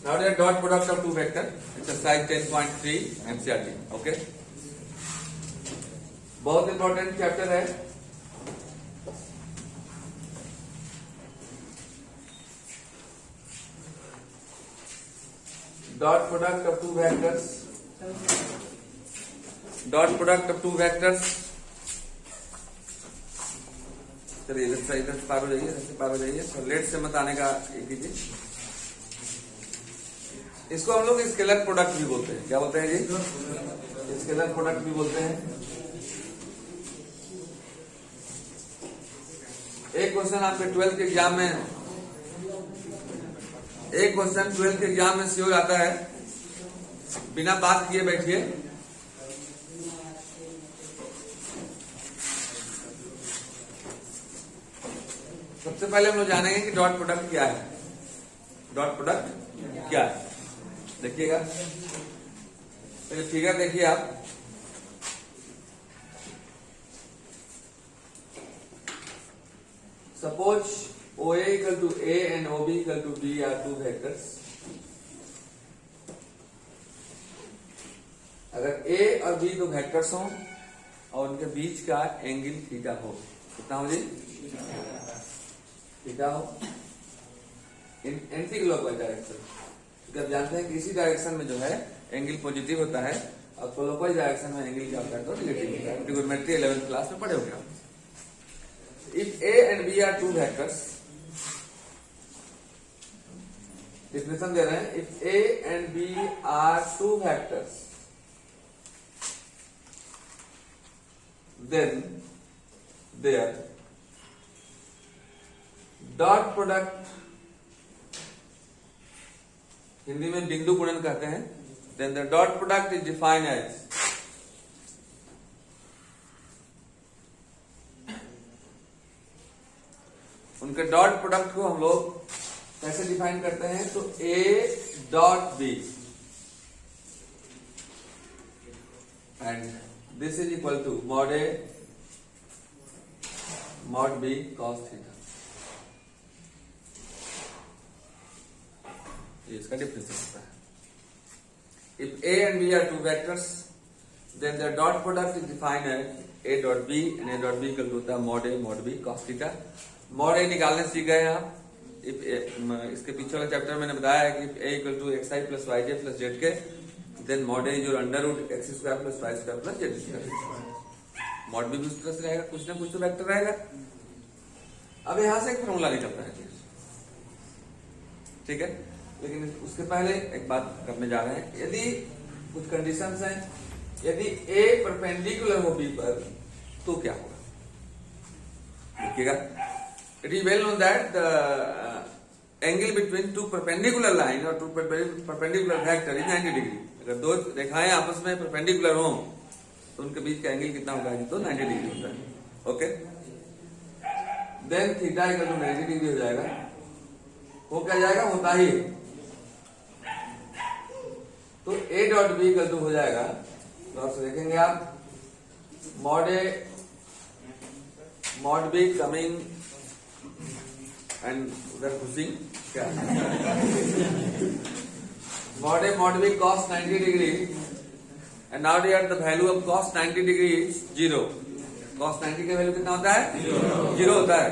Now the dot product of two vector. Exercise 10.3 NCERT. Okay. बहुत important chapter है. Dot product of two vectors. Dot product of two vectors. चलिए इधर से पार हो जाइए, ऐसे पार हो जाइए. तो लेट से मत आने का एक कीजिए. इसको हम लोग स्केलर प्रोडक्ट भी बोलते हैं. क्या बोलते हैं जी? स्केलर प्रोडक्ट भी बोलते हैं. एक क्वेश्चन आपके 12th के एग्जाम में, एक क्वेश्चन 12th के एग्जाम में श्योर आता है. बिना बात किए बैठिए. सबसे पहले हम लोग जानेंगे कि डॉट प्रोडक्ट क्या है. डॉट प्रोडक्ट क्या है देखिएगा. तो फिगर देखिए आप. Suppose OA equal to A and OB equal to B are two vectors. अगर A और B दो वेक्टर्स हों और उनके बीच का एंगल थीटा हो. कितना हो जी? थीटा हो इन एंटी क्लॉकवाइज डायरेक्शन. क्योंकि आप जानते हैं कि इसी डायरेक्शन में जो है एंगल पॉजिटिव होता है और क्लॉकवाइज डायरेक्शन में एंगल क्या होता है तो नेगेटिव होता है. ट्रिगोनोमेट्री 11th क्लास में पढ़े होंगे आप. If A and B are two vectors, definition दे रहे हैं. If A and B are two vectors, then their dot product, Hindi में बिंदु गुणन कहते हैं. Then the dot product is defined as उनके डॉट प्रोडक्ट को हम लोग कैसे डिफाइन करते हैं तो A dot B and this is equal to mod A mod B cos theta. ये इसका डिफरेंस होता है. If A and B are two vectors, then their dot product is defined as A dot B and A dot B equal to होता है mod A mod B cos theta. Mod A निकालने सीख गए आप. इसके पीछे वाले chapter में मैंने बताया है कि A equal to XI plus YJ plus ZK, then mod A जो under root x square plus y square plus z square. Mod B भी उस तरह से रहेगा. कुछ ना कुछ तो वेक्टर रहेगा. अब यहां से एक फॉर्मूला निकलता है. ठीक है. लेकिन उसके पहले एक बात करने जा रहे हैं. यदि कुछ कंडीशंस हैं, यदि A परपेंडिकुलर हो B पर तो क्या होगा देखिएगा. It is well known that the angle between two perpendicular line or two perpendicular vector is 90 degree. अगर दो रेखाएं आपस में परपेंडिकुलर हों तो उनके बीच का एंगल कितना होगा तो 90 डिग्री होता है. Okay. Then theta equal to 90 degree हो जाएगा. हो क्या जाएगा? होता ही तो A dot B equal to हो जाएगा. तो आप देखेंगे आप मॉड B कमिंग एंड उधर पुशिंग क्या mod A mod B cos 90 degree and now we are the value of cos 90 degree is 0. cos 90 का वैल्यू कितना होता है? 0 होता है.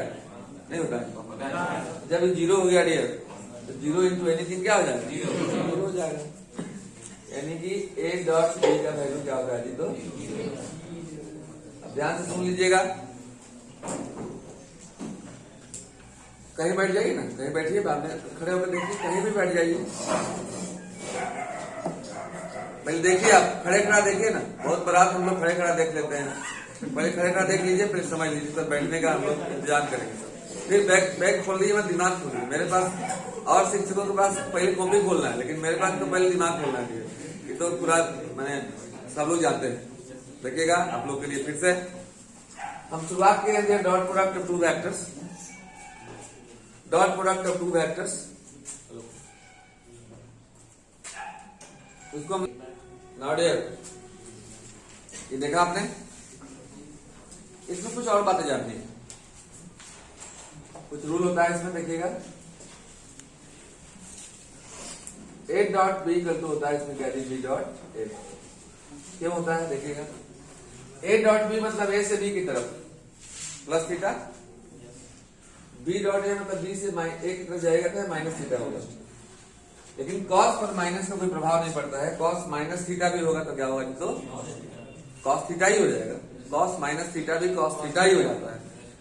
नहीं होता है. जब 0 हो गया डियर तो 0 इंटू एनीथिंग क्या हो जाएगा? 0 हो जाएगा. यानी कि A डॉट B का वैल्यू क्या होगा जी? तो अब ध्यान से सुन लीजिएगा. कहीं बैठ जाइए ना, कहीं बैठिए. बाद में खड़े होकर देखिए. कहीं भी बैठ जाइए. पहले देखिए आप खड़े खड़ा देखिए ना. बहुत बार हम लोग खड़े खड़ा देख लेते हैं. पहले खड़े खड़ा देख लीजिए फिर समझ लीजिए. तो बैठने का हम लोग इंतजाम करेंगे. फिर बैग खोल लीजिए. मत दिमाग खोलिए. मेरे पास और शिक्षकों के पास पहले कॉपी खोलना है, लेकिन मेरे पास तो पहले दिमाग खोलना है. ये तो पूरा मैंने सब लोग जानते हैं. देखिएगा आप लोग के लिए फिर से हम शुरुआत करेंगे. Dot product of two vectors. Dot product of two vectors उसको नाउडियर ये देखा आपने. इसमें कुछ और बातें जाननी है. कुछ रूल होता है इसमें देखिएगा. A dot B equal to होता है इसमें कैरी बी डॉट ए। क्यों होता है देखिएगा, ए डॉट बी मतलब ए से बी की तरफ plus theta, B dot A मतलब बी से ए की तरफ जाएगा तो माइनस थीटा होगा। लेकिन कॉस पर माइनस का कोई प्रभाव नहीं पड़ता है, कॉस माइनस थीटा भी होगा तो क्या होगा, तो कॉस थीटा ही हो जाएगा। कॉस माइनस थीटा भी कॉस थीटा ही हो जाता है,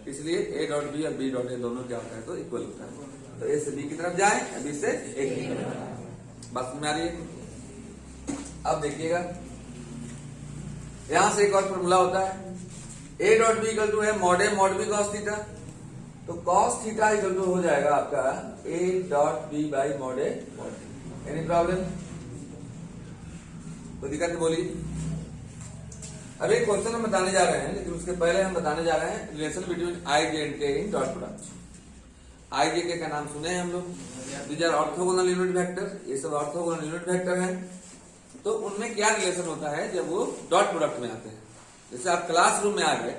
इसलिए ए डॉट बी और बी डॉट ए दोनों क्या होता है, तो इक्वल होता है। तो ए से बी की तरफ जाए, बी से ए की तरफ। बात समझ आ रही है? अब देखिएगा यहां से एक और फॉर्मूला होता है, A dot B equal to है mod A mod B cos theta. तो कॉस थीटा इक्वल टू हो जाएगा आपका A dot B by mod A mod B. Any problem? कोई दिक्कत नहीं बोलिए। अभी एक क्वेश्चन हम बताने जा रहे हैं, लेकिन उसके पहले हम बताने जा रहे हैं relation between I J and के इन डॉट प्रोडक्ट। आई जे के का नाम सुने हैं हम लोग, these are orthogonal unit vector, ये सब ऑर्थोगोनल यूनिट वेक्टर हैं। तो उनमें क्या रिलेशन होता है जब वो डॉट प्रोडक्ट में आते हैं? जैसे आप क्लासरूम में आ गए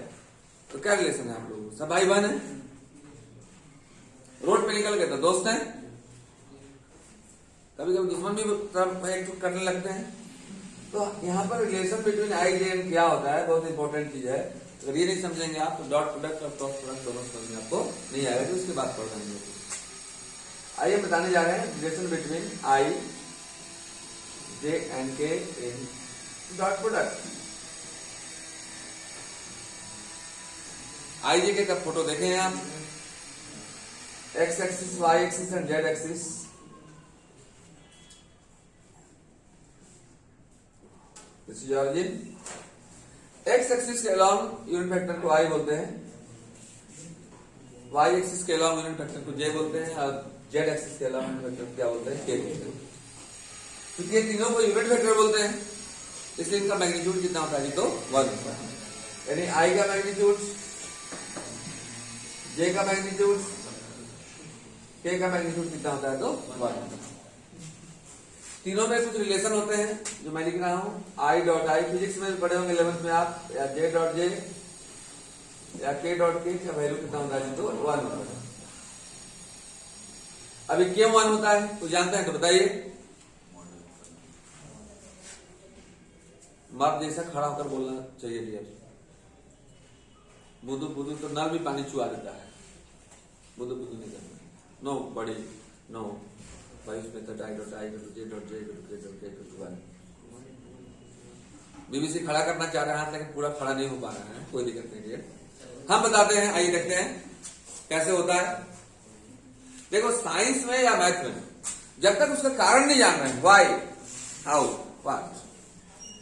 तो क्या रिलेशन है आप लोगों, सब भाई बहन है, रोड पे निकल गए तो दोस्त हैं, कभी कभी दुश्मन भी एक करने लगते हैं। तो यहाँ पर relation between I J and क्या होता है, बहुत इंपॉर्टेंट चीज है। अगर ये नहीं समझेंगे आप तो डॉट प्रोडक्ट और क्रॉस प्रोडक्ट दोनों समझ में आपको नहीं आएगा, तो उसके बाद पढ़ लेंगे। आइए बताने जा रहे हैं relation between I J and के इन डॉट प्रोडक्ट। आई जे के का फोटो देखें आप, x axis, y axis and z axis. This is origin. X axis के अलॉन्ग यूनिट वेक्टर को आई बोलते हैं, वाई एक्सिस के अलॉन्ग यूनिट वेक्टर को जे बोलते हैं, और जेड एक्सिस के अलॉन्ग यूनिट वेक्टर क्या बोलते हैं, के बोलते हैं। क्योंकि ये तीनों को यूनिट वेक्टर बोलते हैं, इसलिए इनका मैग्नीट्यूड कितना होता है, तो 1 होता है। यानी आई का मैग्नीट्यूड, जे का मैग्नीट्यूड, के का मैग्नीट्यूड कितना होता है, तो 1। तीनों में कुछ रिलेशन होते हैं जो मैं लिख रहा हूं। आई डॉट आई फिजिक्स में पढ़े होंगे 11th में आप, या जे डॉट जे या के डॉट के का वैल्यू कितना होता है, तो 1 होता है। अभी क्यों 1 होता है, तो जानते हैं तो बताइए। मर्द जैसा खड़ा होकर बोलना चाहिए डियर। बुदू बुदू तो नल भी पानी चुआ देता है, बुदू बुदू नहीं करना। नो बड़ी नो भाई, उसमें तो आई डॉट आई जे डॉट जे के डॉट के डॉट 1। बीबीसी खड़ा करना चाह रहा है लेकिन पूरा खड़ा नहीं हो पा रहा है, कोई दिक्कत नहीं है, हम बताते हैं। आइए देखते हैं कैसे होता है। देखो साइंस में या मैथ में जब तक उसका कारण नहीं जान रहे हैं, वाई हाउ व्हाट,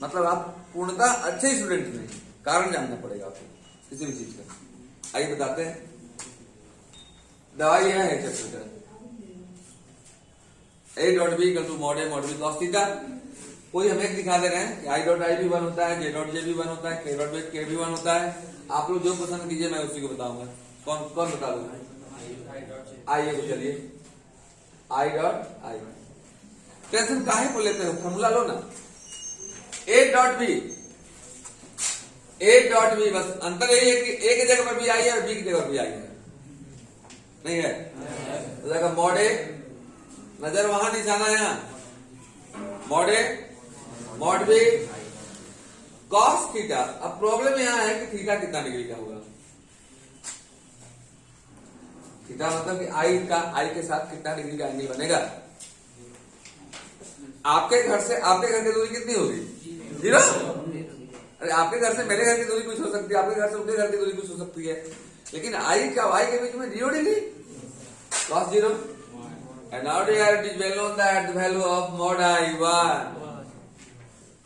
मतलब आप पूर्णतः अच्छे स्टूडेंट नहीं, कारण जानना पड़ेगा आपको किसी भी चीज का। आइए बताते हैं। दवाई यह है चैप्टर का, A dot B equal to mod B cos theta. कोई हमें एक दिखा दे रहे हैं कि आई डॉट आई भी 1 होता है, जे डॉट जे भी 1 होता है, के डॉट के भी 1 होता है। आप लोग जो पसंद कीजिए मैं उसी को बताऊंगा। कौन कौन बता दूंगा? आइए तो चलिए, आई डॉट आई। टेंशन काहे को लेते हो, फॉर्मूला लो ना। A dot B, A dot B, बस अंतर यही है कि ए की जगह पर भी आई है और बी की जगह पर भी आई है, नहीं है? तो जगह मॉड ए, नजर वहां निशाना यहां, mod A mod B cos theta. अब प्रॉब्लम यहां है कि थीटा कितना डिग्री का होगा। थीटा मतलब कि आई के साथ कितना डिग्री का एंगल बनेगा। आपके घर की दूरी कितनी होगी, 0। अरे आपके घर से मेरे घर की दूरी कुछ हो सकती है, आपके घर से उनके घर की दूरी कुछ हो सकती है, लेकिन आई का वाई के बीच में 0 degree, cos 0। And now dear, it is well known that the value of mod I 1,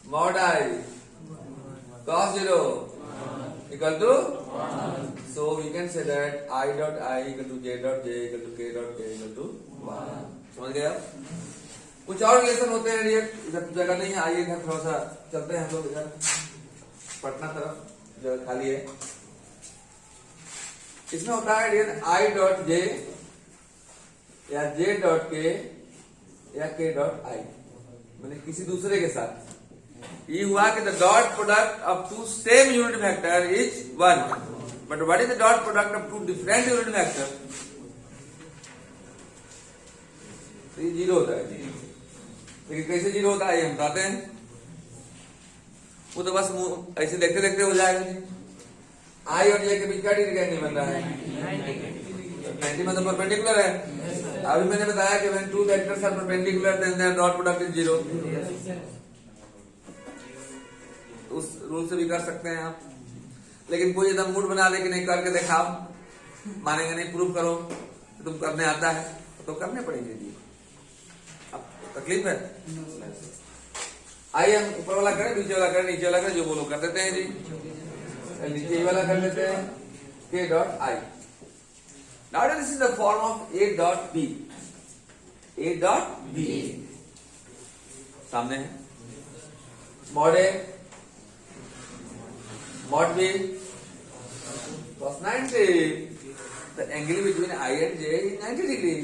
mod I cos 0 equal to 1. So we can say that I dot I equal to J dot J equal to K dot K equal to 1. समझ गए आप? कुछ और relation होते हैं dear, इधर जगह नहीं है। आइए इधर थोड़ा सा चलते हैं हम लोग, इधर पटना तरफ जगह खाली है। इसमें होता है डियर आई डॉट जे या जे डॉट के या के डॉट आई, मैंने किसी दूसरे के साथ। ये हुआ कि the dot product of two same unit vector is 1, but what is the dot product of two different unit vector? तो ये 0 होता है। लेकिन कैसे जीरो होता है ये हम बताते हैं। वो तो बस ऐसे देखते देखते हो जाएगा जी। आई और जे के बीच का डिग्री एंगल बन रहा है 90 मतलब परपेंडिकुलर है। अभी मैंने बताया कि when two vectors are perpendicular then their dot product is zero. उस रूल से भी कर सकते हैं आप, लेकिन कोई एकदम मूड बना दे कि नहीं करके दिखाओ, मानेंगे नहीं, प्रूफ करो, तुम करने आता है तो करने पड़ेंगे जी। अब तकलीफ है। आइए हम ऊपर वाला करें, नीचे वाला करें, नीचे वाला करें, जो बोलो कर देते हैं जी। नीचे वाला कर लेते हैं k dot I. Now this is the form of a dot b। a dot b सामने है, mod a mod b cos 90। The angle between I and j is 90 degree.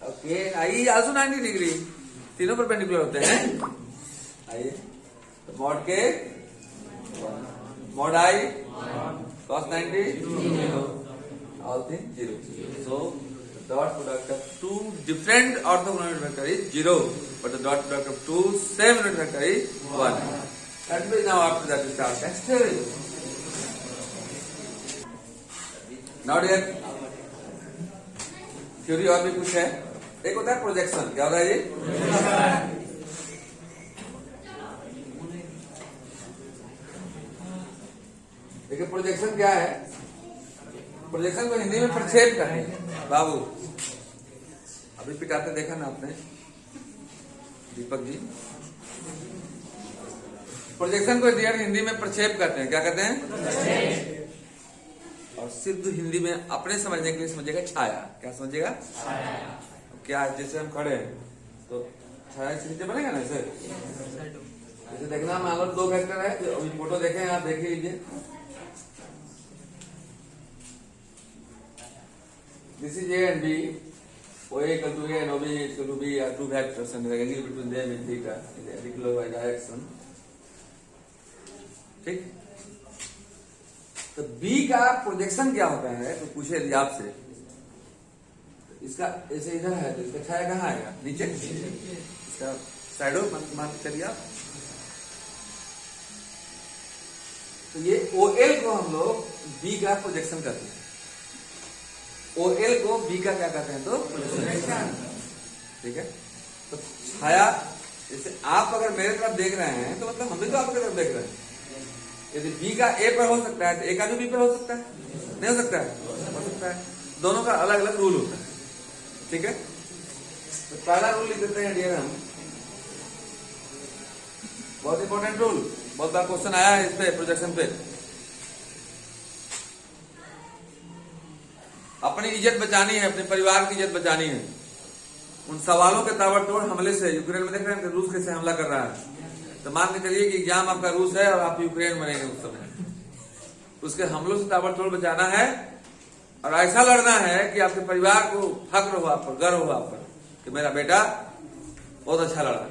Okay, I is also 90 degree. तीनों perpendicular होते हैं। आइए तो mod के mod I cos 90 all things zero. So the dot product of two different orthogonal unit vector is zero, but the dot product of two same unit vector is 1. That means now after that we start next theory. Now dear theory और भी कुछ है। एक होता है projection. क्या होता है ये? देखिए प्रोजेक्शन क्या है। प्रोजेक्शन को हिंदी में प्रक्षेप करते हैं बाबू। अभी पिटाते देखा ना आपने दीपक जी। प्रोजेक्शन को हिंदी में प्रक्षेप करते हैं। क्या कहते हैं? और सिर्फ हिंदी में अपने समझने के लिए समझेगा छाया। क्या समझेगा? छाया। क्या जैसे हम खड़े हैं तो छाया से नीचे बनेगा ना ऐसे। जैसे देखना मान लो दो वेक्टर है, तो अभी फोटो देखें आप, देख लीजिए। This is A and B, O A equal to A and O B equal to B are two vectors and the angle between them is theta in the एपिकुलर वाई डायरेक्शन। ठीक। तो B का projection क्या होता है तो पूछे यदि आपसे, इसका ऐसे इधर है तो इसका छाया कहाँ आएगा? नीचे। इसका साइडो मान चलिए आप। तो ये OL को हम लोग B का प्रोजेक्शन करते हैं। OL को B का क्या कहते हैं तो प्रोजेक्शन। ठीक है। तो छाया जैसे आप अगर मेरे तरफ देख रहे हैं तो मतलब हम भी तो आपकी तरफ देख रहे हैं। यदि B का A पर हो सकता है तो A का भी B पर हो सकता है, नहीं हो सकता है? हो सकता है। दोनों का अलग अलग रूल होता है। ठीक है। तो पहला रूल लिख देते हैं डियर हम, बहुत इंपॉर्टेंट रूल, बहुत बार क्वेश्चन आया है इस पे प्रोजेक्शन पे। अपनी इज्जत बचानी है, अपने परिवार की इज्जत बचानी है उन सवालों के ताबड़तोड़ हमले से। यूक्रेन में देख रहे हैं रूस कैसे हमला कर रहा है। तो मान के चलिए कि एग्जाम आपका रूस है और आप यूक्रेन बनेंगे उस समय, उसके हमलों से ताबड़तोड़ बचाना है और ऐसा लड़ना है कि आपके परिवार को फक्र हो, आप पर गर्व हो, आप पर कि मेरा बेटा बहुत अच्छा लड़ा।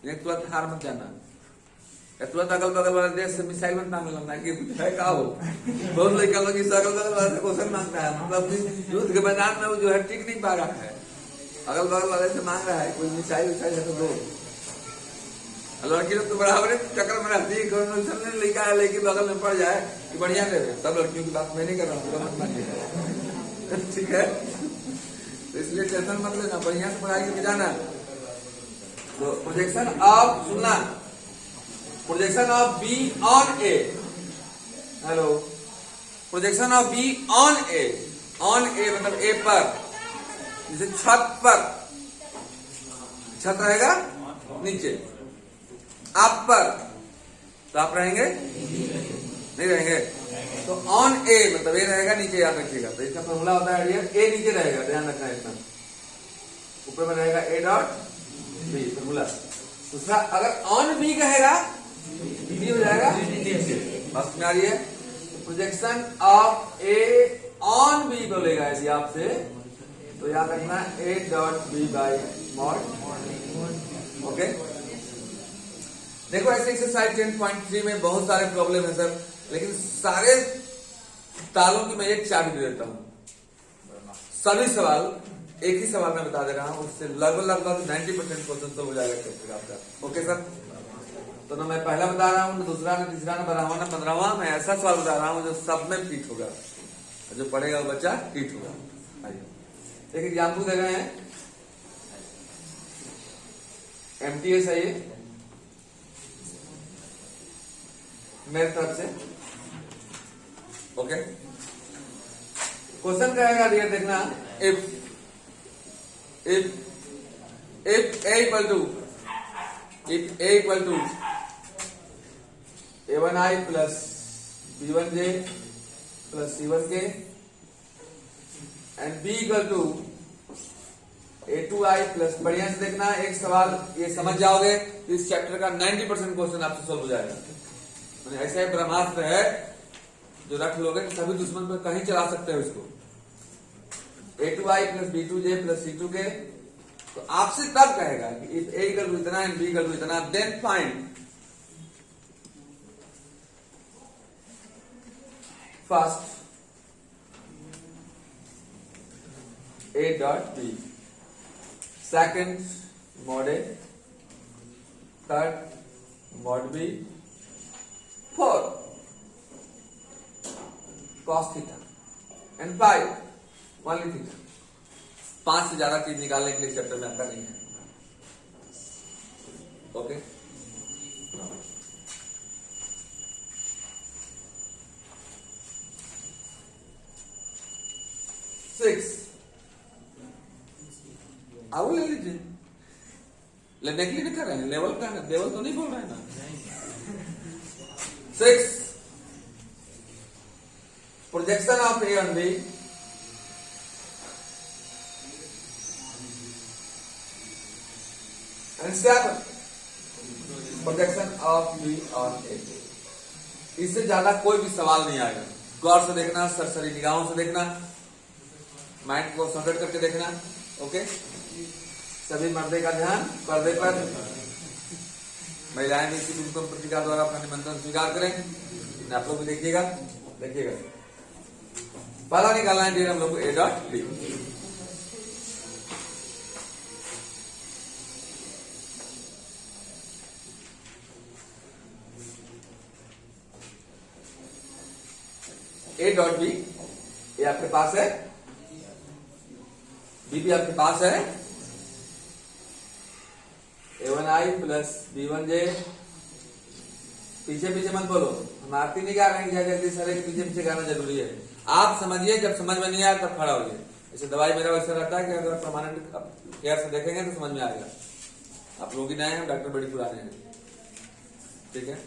लेकिन तुरंत हार मत जाना, तुरंत अगल बगल वाले देश से मिसाइल मत मांग लेना कि क्या हो। बहुत लड़का लोग इस अगल बगल वाले से क्वेश्चन मांगता है, मतलब युद्ध के मैदान में वो जो है टिक नहीं पा रहा है, अगल बगल वाले से मांग रहा है कोई मिसाइल विसाइल है तो दो। लड़की लोग तो बराबर चक्कर में रहती है, लिखा है लेकिन बगल में पड़ जाए कि बढ़िया ले। सब लड़कियों की बात मैं नहीं कर रहा हूँ, मत मानिए। ठीक है। तो इसलिए टेंशन मत लेना, बढ़िया से पढ़ाई करके जाना। तो प्रोजेक्शन ऑफ, सुनना, projection of B on A। Hello, projection of B on A। On A मतलब A पर, जैसे छत पर, छत रहेगा नीचे, आप पर तो आप रहेंगे नहीं रहेंगे। तो ऑन ए मतलब ए रहेगा नीचे, याद रखिएगा। तो इसका फॉर्मूला होता है ए नीचे रहेगा, ध्यान रखना है इतना। ऊपर में रहेगा ए डॉट बी फॉर्मूला। दूसरा अगर ऑन बी कहेगा बी हो जाएगा नीचे। बस में आ रही है। Projection of A on B बोलेगा यदि आपसे तो याद रखना A dot B by mod. Okay. देखो ऐसे एक्सरसाइज 10.3 में बहुत सारे प्रॉब्लम है सर, लेकिन सारे तालों की मैं एक चाबी दे देता हूं। सभी सवाल एक ही सवाल में बता दे रहा हूं, उससे लगभग 90% क्वेश्चन तो हो जाएगा चैप्टर आपका। ओके सर, तो ना मैं पहला बता रहा हूँ, ना दूसरा, ना तीसरा, ना 12वां, ना 15वां, मैं ऐसा सवाल बता रहा हूँ जो सब में फिट होगा, जो पढ़ेगा वो बच्चा फिट होगा। आइए एक एग्जाम्पल दे रहे हैं, MTS है ये मेरे तरफ से। ओके, क्वेश्चन कहेगा डियर देखना, if A equal to A1I plus B1J plus C1K and B equal to A2I plus, बढ़िया से देखना, एक सवाल ये समझ जाओगे इस चैप्टर का 90% क्वेश्चन आपसे सॉल्व हो जाएगा। ऐसा ब्रह्मास्त्र है जो रख लोगे तो सभी दुश्मन पर कहीं चला सकते हो इसको। A2I plus B2J plus C2K, तो आपसे तब कहेगा कि इफ A इक्वल टू इतना एंड B इक्वल टू इतना, then find first A dot B, second mod A, third mod B, fourth cos theta and 5 मान लीजिए 5 से ज्यादा चीज निकालने के लिए चैप्टर में आपका नहीं है। ओके, सिक्स आओ ले लीजिए, लेने के लिए नहीं कर रहे हैं, लेवल का है, लेवल तो नहीं बोल रहे हैं ना। 6 projection of A on B, projection of B on A। इससे ज्यादा कोई भी सवाल नहीं आएगा, गौर से देखना, सरसरी निगाहों से देखना, माइंड को सॉर्ट करके देखना। ओके, सभी मर्दे का ध्यान पर्दे पर, महिलाएं भी इसी उत्तम पत्रिका द्वारा अपना निमंत्रण स्वीकार करें। आप लोग भी देखिएगा, देखिएगा पहला निकालना है हम लोग A dot B। A dot B, ये आपके पास है, B भी आपके पास है, A1I plus B1J, पीछे पीछे मत बोलो, हम आरती नहीं गा रहे हैं, जल्दी सारे के पीछे पीछे गाना जरूरी है। आप समझिए, जब समझ में नहीं आया तब खड़ा होइए। जैसे दवाई मेरा वैसा रहता है कि अगर परमानेंट केयर से देखेंगे तो समझ में आएगा। आप लोग ही नए हैं, डॉक्टर बड़ी पुराने हैं, ठीक है।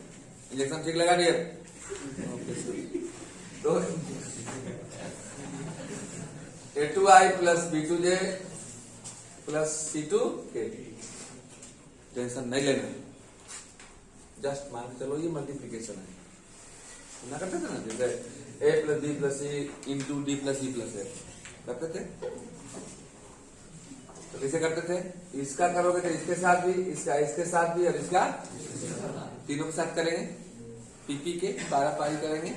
इंजेक्शन ठीक लगा दिया तो A2I plus B2J plus C2K, tension नहीं लेना, जस्ट मान के चलो ये मल्टीप्लीकेशन है ना, करते थे ना, जैसे A plus B plus C into D plus E plus A करते थे, तो कैसे करते थे, इसका करोगे तो इसके साथ भी, इसका इसके साथ भी, और इसका तीनों के साथ करेंगे, पीपी के पारा पारी करेंगे।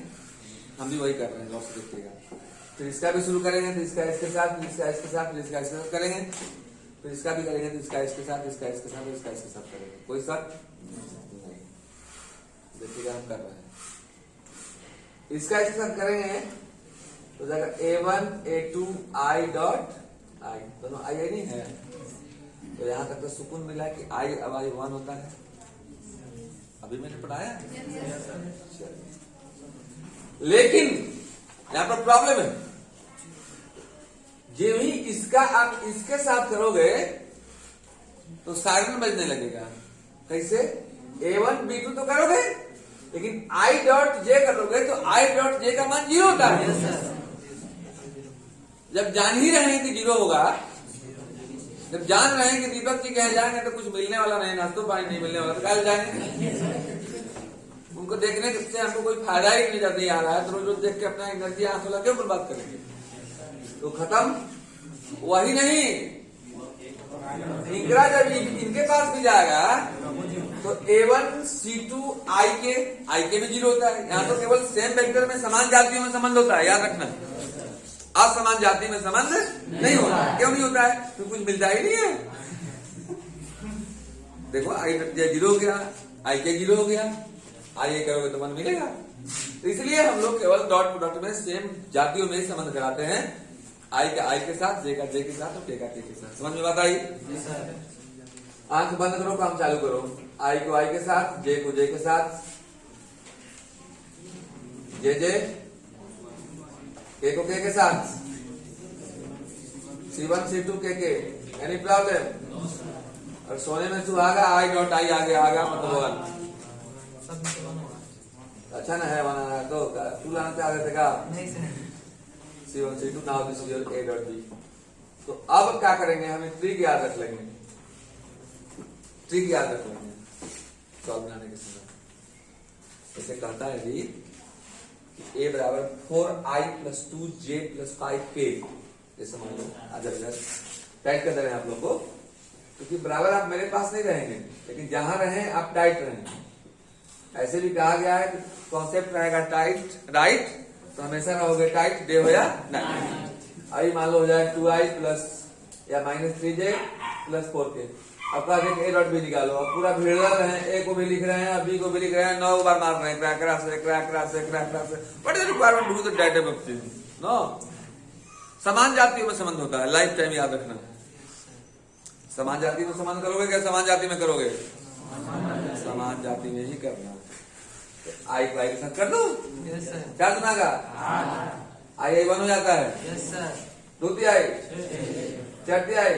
हम भी वही कर रहे हैं, लॉस देखिएगा। फिर इसका भी शुरू करेंगे तो इसका इसके साथ, फिर इसका इसके साथ, फिर इसका इसके साथ करेंगे, फिर इसका भी करेंगे तो इसका इसके साथ, इसका इसके साथ, इसका इसके साथ करेंगे। कोई शक नहीं, देखिएगा हम कर रहे हैं। इसका इसके साथ करेंगे तो जाएगा A1 A2 I dot I, दोनों I नहीं है, तो यहां तक तो सुकून मिला कि I अब I1 होता है। अभी मैंने पढ़ाया, लेकिन यहां पर प्रॉब्लम है, जो ही इसका आप इसके साथ करोगे तो साइरन बजने लगेगा। कैसे, A1 B2 तो करोगे, लेकिन I डॉट J करोगे तो I डॉट J का मान 0 होता है। जब जान ही रहे हैं कि 0 होगा, जब जान रहे हैं कि दीपक जी कह जाएंगे तो कुछ मिलने वाला नहीं, नाश्तो पानी नहीं मिलने वाला, तो कल जाएंगे। उनको देखने से हमको कोई फायदा ही नहीं आ रहा है, तो रोज रोज देख के अपना एनर्जी आंसू क्यों बर्बाद करेंगे, तो खत्म। वही नहीं, इंदिरा जब इनके पास भी जाएगा तो A1 C2 I के भी 0 होता है। यहाँ तो केवल सेम वेक्टर में समान जातियों में संबंध होता है, याद रखना। असमान जाति में संबंध नहीं होता है। क्यों नहीं होता है? क्योंकि कुछ मिलता ही नहीं है। देखो आई जीरो हो गया, आई के जीरो हो गया, आई ए करोगे तो मन मिलेगा। तो इसलिए हम लोग केवल डॉट प्रोडक्ट में सेम जातियों में संबंध कराते हैं, आई का आई के साथ, जे का जे के साथ और टे का टे के साथ। समझ में बात आई? आंख बंद करो, काम चालू करो। आई को आई के साथ, जे को जे के साथ, जे जे, के को के साथ, C1 C2 के। Any problem? और सोने में सुहागा, आई डॉट आई आगे आ गया मतलब वन। अच्छा ना है बनाना तो तू लाना पे आ गए थे का? नहीं sir. C1 C2 now this is your A dot B। तो अब क्या करेंगे? हमें ट्रिक याद रख लेंगे, ट्रिक याद रख लेंगे सॉल्व बनाने के समय। ऐसे कहता है जी A बराबर 4i + 2j + 5k। ये समझ लो, अदर टाइट कर दे रहे हैं आप लोग को, क्योंकि बराबर आप मेरे पास नहीं रहेंगे, लेकिन जहां रहें आप टाइट रहेंगे। ऐसे भी कहा गया है कि कॉन्सेप्ट रहेगा टाइट राइट, तो हमेशा रहोगे टाइट, डे हो या नाइट। आई मान लो हो जाए 2i प्लस या -3j + 4k। अब कहा A डॉट बी निकालो। अब पूरा भिड़ रहे हैं, ए को भी लिख रहे हैं, बी को भी लिख रहे हैं, 9 बार मार रहे हैं क्रैक से what is the requirement to the data of thing. No, समान जातियों में संबंध होता है, लाइफ टाइम याद रखना। समान जाति में संबंध करोगे क्या? समान जाति में करोगे, समान जाति में ही करना। तो आई को आई के साथ कर दो, क्या सुना का? आई 1 हो जाता है, 2 आई 4 आई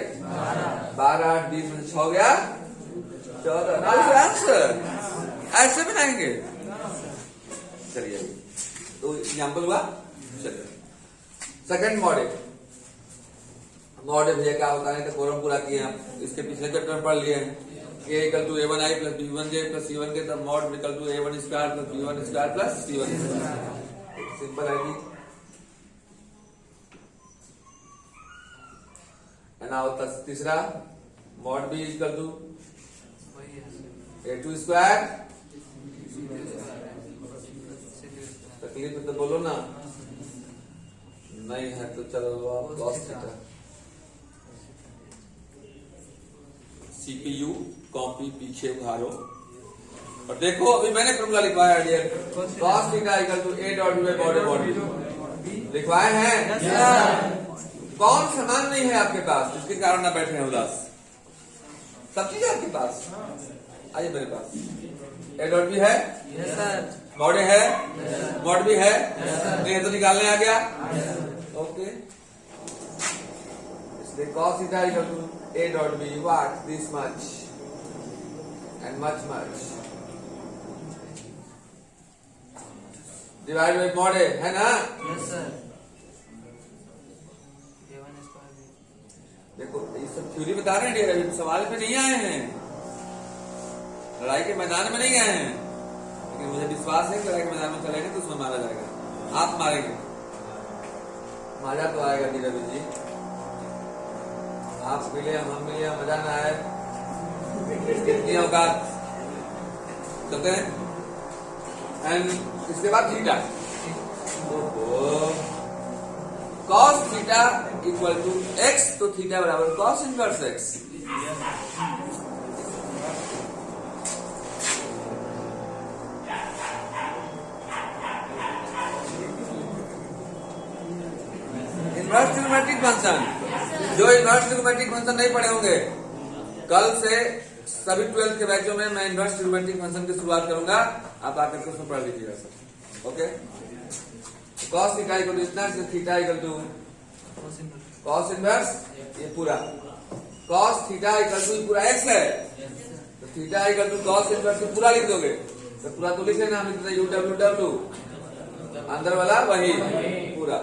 12 8 20 में 6 गया 14। आंसर ऐसे बनाएंगे। चलिए तो एग्जाम्पल हुआ। चलिए सेकंड मॉडल। मॉडल भैया क्या होता है? तो कोरम पूरा किए आप, इसके पिछले चैप्टर में पढ़ लिए हैं। A = A1i + B1j + C1k, तब mod = A1² + B1² + C1²। Simple है जी। ना होता तीसरा मॉड B = A2²। तकलीफ तो बोलो ना, नहीं है तो चलो आप cos थीटा। CPU कॉपी पीछे उधारो और देखो, अभी मैंने फॉर्मूला लिखवाया है dear, cos theta = A dot B बॉडी लिखवाए हैं। कौन समान नहीं है आपके पास जिसके कारण ना बैठे हैं उदास? सब चीज आपके पास। आइए मेरे पास A डॉट B है, मॉड A है, मॉड B है, नहीं तो निकालने आ गया। ओके, इसलिए cos theta = A dot B what this much and much divided by mod A है ना? Yes sir. देखो ये सब थ्योरी बता रहे हैं डियर, अभी सवाल पे नहीं आए हैं, लड़ाई के मैदान में नहीं गए हैं। लेकिन मुझे विश्वास है कि लड़ाई के मैदान में चलेंगे तो उसमें मारा जाएगा। आप मारेंगे, मजा तो आएगा धीरज जी। आप मिले हम मिले, मजा ना आए कितनी औकात चलते हैं। एंड इसके बाद थीटा, cos थीटा = x, तो थीटा बराबर cos inverse x। Inverse trigonometric function, जो इनवर्स ट्रिग्नोमेट्रिक फंक्शन नहीं पढ़े होंगे, कल से सभी 12th के बैचों में मैं इनवर्स ट्रिग्नोमेट्रिक फंक्शन की शुरुआत करूंगा। आप आकर के उसमें पढ़ लीजिएगा सर। ओके, cos थीटा = इतना, थीटा = cos इनवर्स ये पूरा, cos थीटा = पूरा x है, तो थीटा = cos इनवर्स पूरा लिख दोगे तो पूरा तो लिख लेना, UWW अंदर वाला वही, पूरा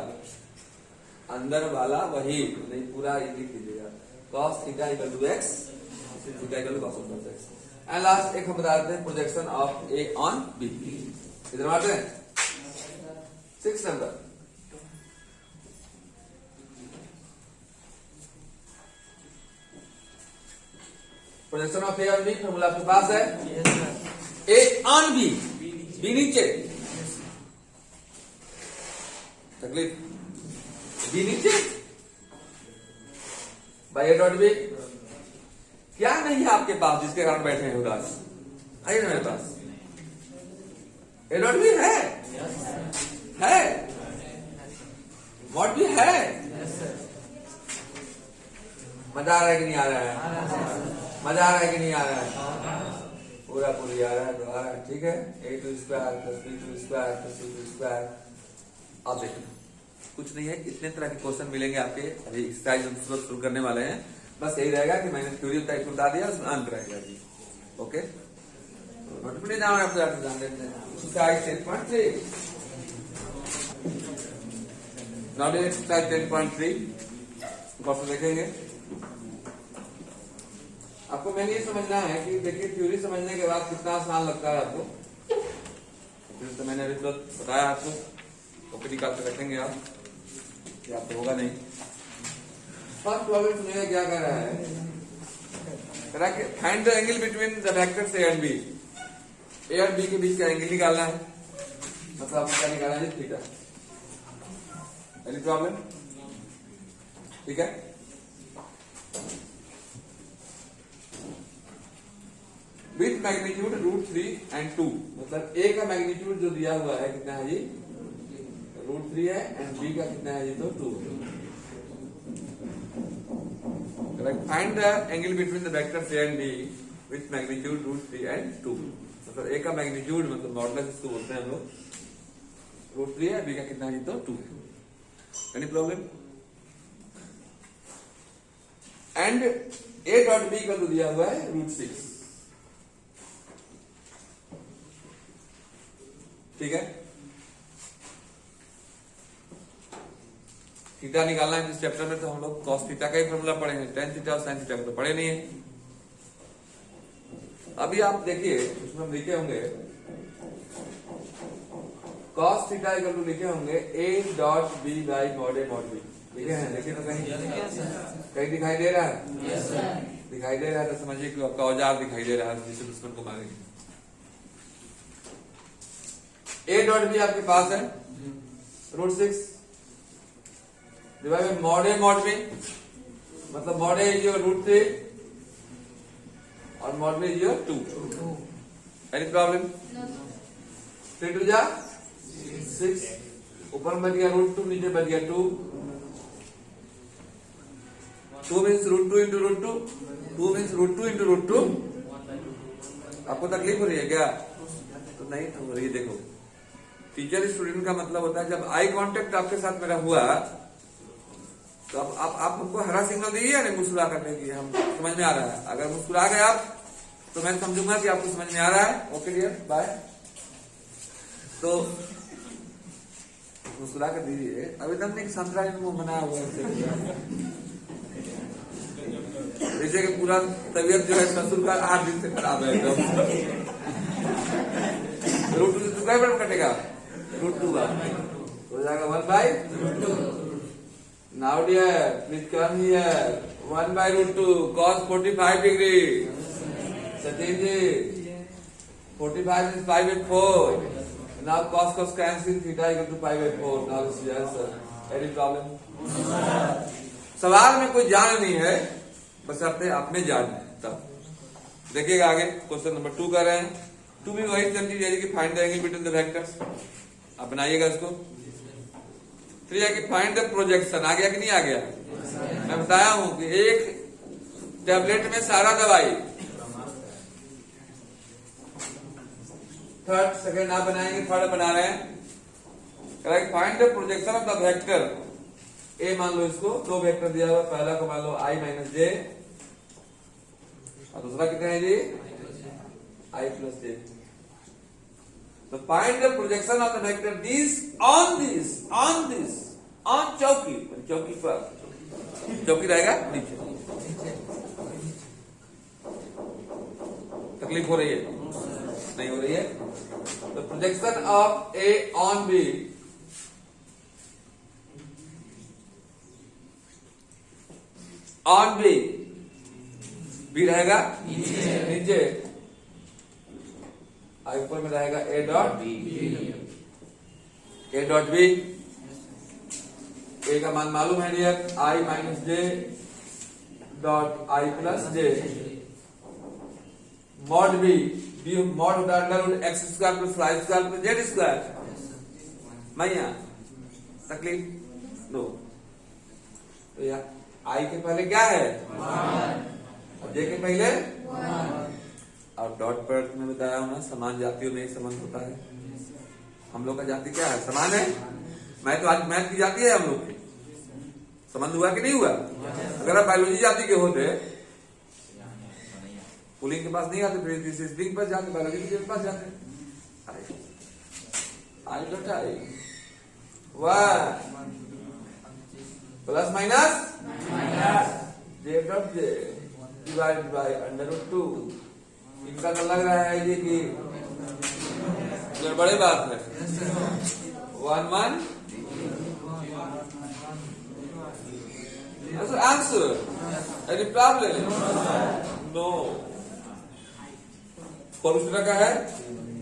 अंदर वाला वही, नहीं पूरा लिख लीजिएगा। cos theta = x, theta = cos inverse x। And last एक हम बता देते हैं projection of A on B। इधर आते हैं 6 number. Projection of A on B formula आपके पास है। A ऑन B, B नीचे, तकलीफ B बी नीचे बाई ए डॉट बी। क्या नहीं है आपके पास जिसके कारण बैठे हैं उदास? आइए ना मेरे पास, ए डॉट बी है मॉड बी है। मजा आ रहा है कि नहीं आ रहा है? मजा आ रहा है कि नहीं आ रहा है? पूरा पूरी आ रहा है, तो आ रहा है, ठीक है। A two square plus B two square plus C two square. आप देखिए कुछ नहीं है, कितने तरह के क्वेश्चन मिलेंगे आपके। अभी एक्सरसाइज हम शुरू करने वाले हैं। बस यही रहेगा कि मैंने थ्योरी टाइप बता दिया, उसमें अंक रहेगा जी। ओके, नोटिफिकेशन जाना है आपको जान देते हैं। एक्सरसाइज 10.3 नाउ एक्सरसाइज 10.3 क्वेश्चन देखेंगे। आपको मैंने ये समझना है कि देखिए थ्योरी समझने के बाद कितना आसान लगता है आपको। तो मैंने अभी तो बताया आपको, ओके निकाल के रखेंगे आप, कि आपको होगा नहीं। फर्स्ट प्रॉब्लम सुनिएगा क्या कह रहा है। कह रहा है कि find the angle between the vectors A and B. A और बी के बीच का एंगल निकालना है, मतलब आपको क्या निकालना है? थीटा। Any problem? ठीक है। विथ मैग्नीट्यूड √3 and 2, मतलब ए का मैग्नीट्यूड जो दिया हुआ है कितना है जी? √3 है, एंड बी का कितना है जी? तो 2। Find the angle between the vectors A and B with magnitude √3 and 2, मतलब ए का मैग्नीट्यूड मतलब मॉडुलस इसको बोलते हैं हम लोग, √3 है, बी का कितना है जी? तो 2 है। Any problem? And A dot B का जो दिया हुआ है √6, ठीक है। थीटा निकालना है इस चैप्टर में, तो हम लोग कॉस थीटा का ही फॉर्मूला पढ़े हैं, टेन थीटा और साइन थीटा को तो पढ़े नहीं है। अभी आप देखिए उसमें हम लिखे होंगे कॉस थीटा इक्वल टू लिखे होंगे A dot B by mod A mod B. लिखे हैं? देखिए तो कहीं दिखाई दे रहा है? दिखाई दे रहा है तो समझिए कि आपका औजार दिखाई दे रहा है जिससे दुश्मन को मारेंगे। ए डॉट बी आपके पास है √6 divide by mod A mod B, मतलब मॉड ए इज योर √3 और mod B is your 2। Any problem? 3 2 जा 6, ऊपर में बच गया √2, नीचे बच गया 2। 2 मीन्स √2 इंटू √2, 2 मीन्स √2 इंटू √2। आपको तकलीफ हो रही है क्या? तो नहीं हो रही। देखो टीचर स्टूडेंट का मतलब होता है जब आई कांटेक्ट आपके साथ मेरा हुआ तो अब आप हमको हरा सिग्नल दीजिए ना मुस्कुरा करने की, हम समझ में आ रहा है। अगर मुस्कुरा गए आप तो मैं समझूंगा कि आपको समझ में आ रहा है। Okay dear, bye. तो मुस्कुरा कर दीजिए। अभी तक नहीं संतरा मुंह बनाया हुआ है जैसे कि पूरा तबीयत जो है ससुर का 8 दिन से खराब है एकदम। √2 कटेगा √2 का हो जाएगा 1/√2। Now dear please come here, 1/√2 cos 45 degree. Sachin ji 45 is 5/4। Now cos cancel, theta equal to 5/4। Now this is answer. Any problem? सवाल में कोई जान नहीं है, बस अपने जान है। तब देखिएगा आगे क्वेश्चन नंबर 2 कर रहे हैं। 2 भी वही सेम चीज है कि find the angle between the vectors. आप बनाइएगा इसको। 3 है कि फाइंड द प्रोजेक्शन। आ गया कि नहीं आ गया? मैं बताया हूं कि एक टैबलेट में सारा दवाई। थर्ड सेकंड आप बनाएंगे, थर्ड बना रहे हैं। Find the projection of the vector A. मान लो इसको 2 वेक्टर दिया हुआ, पहला को मान लो i - j और दूसरा कितना है जी? i + j। तो find the projection of the vector this on चौकी। चौकी पर चौकी रहेगा नीचे। तकलीफ हो रही है? नहीं हो रही है? तो projection of A on B on B रहेगा नीचे, ऊपर में रहेगा ए डॉट बी। ए का मान मालूम है dear, i minus j dot i plus j mod B, B mod होता है under root x square plus y square plus z square. मैया तकलीफ नो, तो यार आई के पहले क्या है और जे के पहले और डॉट प्रोडक्ट में बताया हूं ना, समान जातियों में संबंध होता है। हम लोग का जाति क्या है, समान है। मैं तो आज मैथ की जाति है, हम लोग की संबंध हुआ कि नहीं हुआ। अगर आप बायोलॉजी जाति के होते, पुलिंग के पास नहीं आते, फिर स्प्रिंग पर जाते, बायोलॉजी के पास जाते। I dot i one plus minus j dot j divide by under root 2। इनका तो लग रहा है ये कि बड़ी बात है। 1 1 answer, any problem no. Formula का है,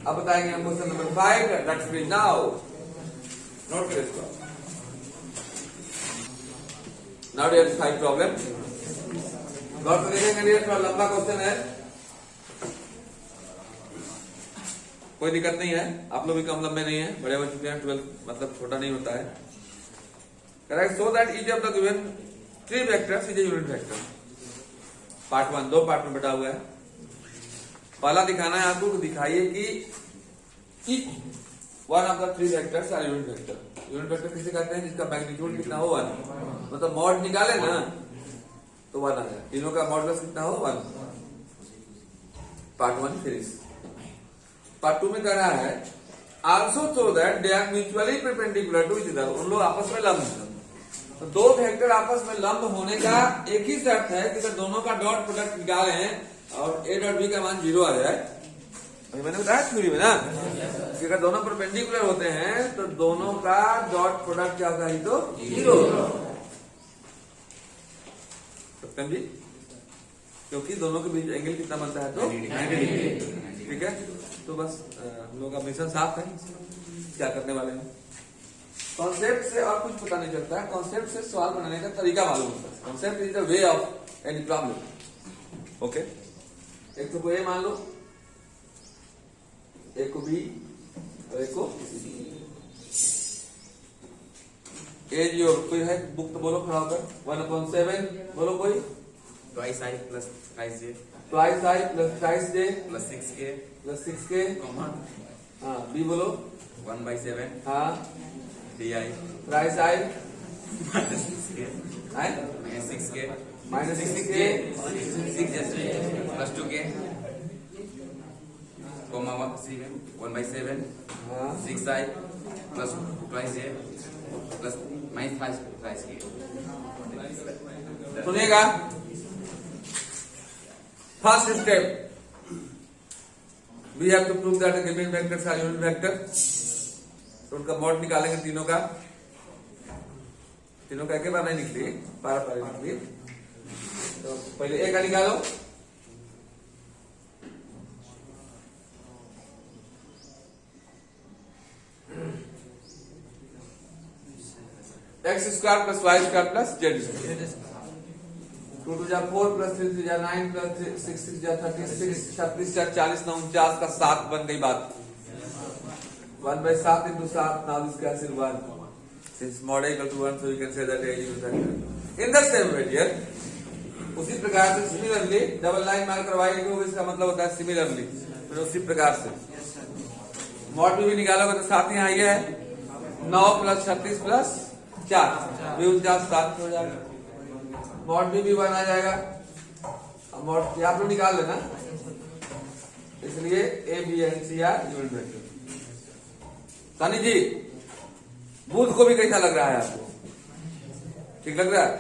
अब बताएंगे हम question number 5 that's free now. Note करें इसको। नाउ डियर 5 प्रॉब्लम गौर से देखेंगे डियर, थोड़ा लंबा क्वेश्चन है, कोई दिक्कत नहीं है। आप लोग भी कम लंबे नहीं है, बड़े हो चुके हैं, 12 मतलब छोटा नहीं होता है। Correct, so that each of the given 3 vectors is a unit vector. Part 1 2 part में बटा हुआ है। पहला दिखाना है आपको, दिखाइए कि each one of the 3 vectors are unit vector. Unit vector किसे कहते हैं, जिसका मैग्नीट्यूड कितना हो 1, मतलब मॉड निकाले ना तो 1 आ जाए। तीनों का मॉडुलस कितना हो 1। Part 1 finish. पार्ट 2 में कह रहा है also so that they are mutually perpendicular to each other, उन लोग आपस में लंब हैं। तो दो वेक्टर आपस में लंब होने का एक ही शर्त है कि अगर दोनों का डॉट प्रोडक्ट निकाले हैं और ए डॉट बी का मान 0 आ जाए। अभी मैंने बताया थ्योरी में ना कि अगर दोनों परपेंडिकुलर होते हैं तो दोनों का डॉट प्रोडक्ट क्या होगा, तो 0। सत्यम जी, क्योंकि दोनों के बीच एंगल कितना बनता है, तो 90 डिग्री। ठीक है, तो बस हम लोग का मिशन साफ है, क्या करने वाले हैं। कॉन्सेप्ट से और कुछ पता नहीं चलता है, कॉन्सेप्ट से सवाल बनाने का तरीका मालूम होता है। Concept is the way of any problem. Okay, एक तो ए मान लो, एक को बी और एक को सी। ए जो कोई है बुक तो बोलो खड़ा होकर, 1/7 बोलो कोई। Twice I plus thrice j twice I plus thrice J plus 6k plus 6k। comma हाँ, बी बोलो। 1/7 हाँ, di थ्राइस आई minus 6k minus 6k minus 6k 6j plus 2k comma 1/7 हाँ 6i plus twice j plus minus thrice k। सुनिएगा, first step we have to prove that given vectors are unit vector. तो उनका mod निकालेंगे तीनों का एक बार नहीं निकली, पारा निकली। तो पहले ए का निकालो, x square plus y square plus z square. 2 2 4 plus 3 3 9 plus 6 6 36 36 40 9 49 का 7 बन गई बात। 1/7 into 7 now this cancel 1 since mod equal to 1 so you can say that a is factor in the same way here। उसी प्रकार से similarly double line मार कर y लिखोगे, इसका मतलब होता है सिमिलरली। फिर उसी प्रकार से मॉड भी निकालोगे तो 7 यहाँ ये है 9 प्लस 36 प्लस 4 49 7 हो जाएगा। मॉड भी 1 आ जाएगा। अब मॉड आप लोग निकाल लेना, इसलिए A B and C are unit vector. Sunny ji, बुध को भी कैसा लग रहा है आपको, ठीक लग रहा है?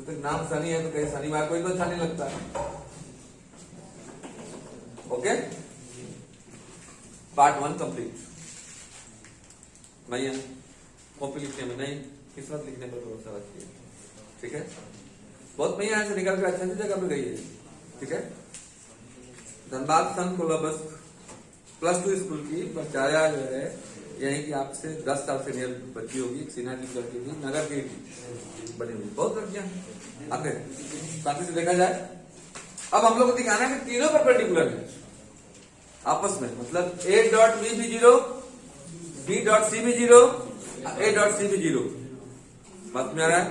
तो नाम सनी है तो कहीं शनिवार को ही तो अच्छा नहीं लगता है। Okay, part 1 complete. भैया कॉपी लिखने में नहीं, किस्मत लिखने पर भरोसा रखिए। ठीक है, बहुत भैया यहाँ से निकल कर अच्छी जगह पे गई है। ठीक है, धनबाद सन कोलंबस +2 स्कूल की प्राचार्य जो है यही कि आपसे 10 साल सीनियर बच्ची होगी, सिन्हा की लड़की थी, नगर की बनी हुई, बहुत लड़कियां आते हैं। बाकी से देखा जाए, अब हम लोग को दिखाना है कि तीनों परपेंडिकुलर है आपस में, मतलब A डॉट B भी 0, B डॉट C भी 0, A डॉट C भी 0। बात में आ रहा है?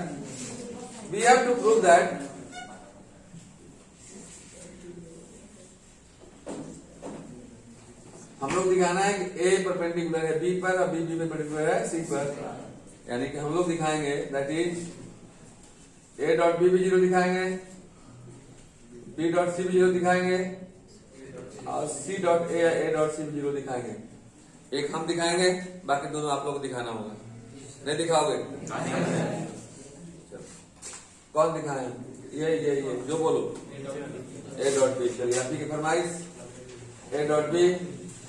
We have to prove that हम लोग दिखाना है कि A परपेंडिकुलर है B पर और B परपेंडिकुलर है C पर, यानी कि हम लोग दिखाएंगे that is A dot B भी 0 दिखाएंगे, B डॉट C भी 0 दिखाएंगे और C dot A dot C भी 0 दिखाएंगे। एक हम दिखाएंगे, बाकी दोनों आप लोग को दिखाना होगा। नहीं दिखाओगे? कौन दिखाए? ये जो बोलो A डॉट B। चलिए आप ही की फरमाइश A डॉट B।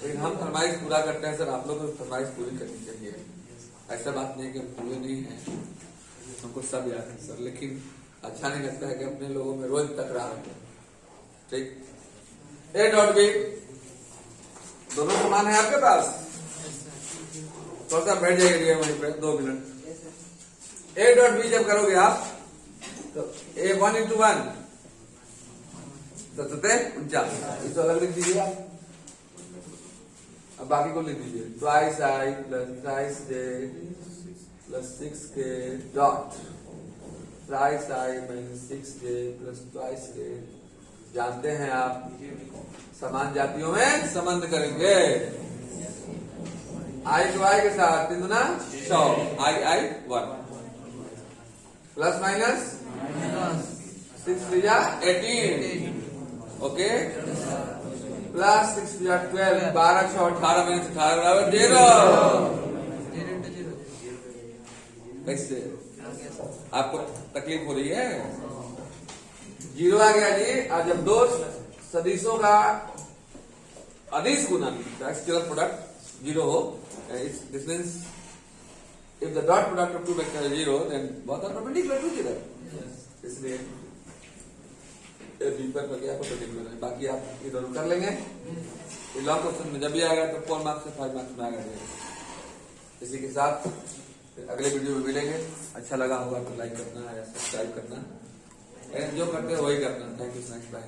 लेकिन हम फरमाइश पूरा करते हैं सर, आप लोग को फरमाइश पूरी करनी चाहिए। ऐसा बात नहीं कि हम पूरे नहीं है, हमको सब याद है सर, लेकिन अच्छा नहीं लगता है कि अपने लोगों में रोज तकरार हो। ठीक, A डॉट B दोनों समान है आपके पास? थोड़ा सा बैठ जाइए वहीं पे 2 मिनट। A डॉट B जब करोगे आप तो A 1 into 1 49, इसको अलग लिख दीजिए आप। अब बाकी को लिख दीजिए, twice I plus ट्राइस J plus 6K dot ट्राइस I minus 6J plus twice K। जानते हैं आप समान जातियों में संबंध करेंगे। I to I के साथ 3 दूना 100, I 1 plus minus 6 3 18, okay, plus 6 12, 12 6 18 minus 18 बराबर 0। कैसे आपको तकलीफ हो रही है? 0 आ गया जी। आज जब दो सदिशों का अदिश गुणन स्केलर प्रोडक्ट 0 हो, this means if the dot product of two vectors is 0, then both are perpendicular to each other. इसलिए B पर गया परपेंडिकुलर है। बाकी आप इधर कर लेंगे। ये लॉन्ग क्वेश्चन में जब भी आएगा तो 4 मार्क्स से 5 मार्क्स में आएगा। इसी के साथ अगले वीडियो में मिलेंगे। अच्छा लगा होगा तो लाइक करना या सब्सक्राइब करना, जो करते हैं वही करना। Thank you, bye.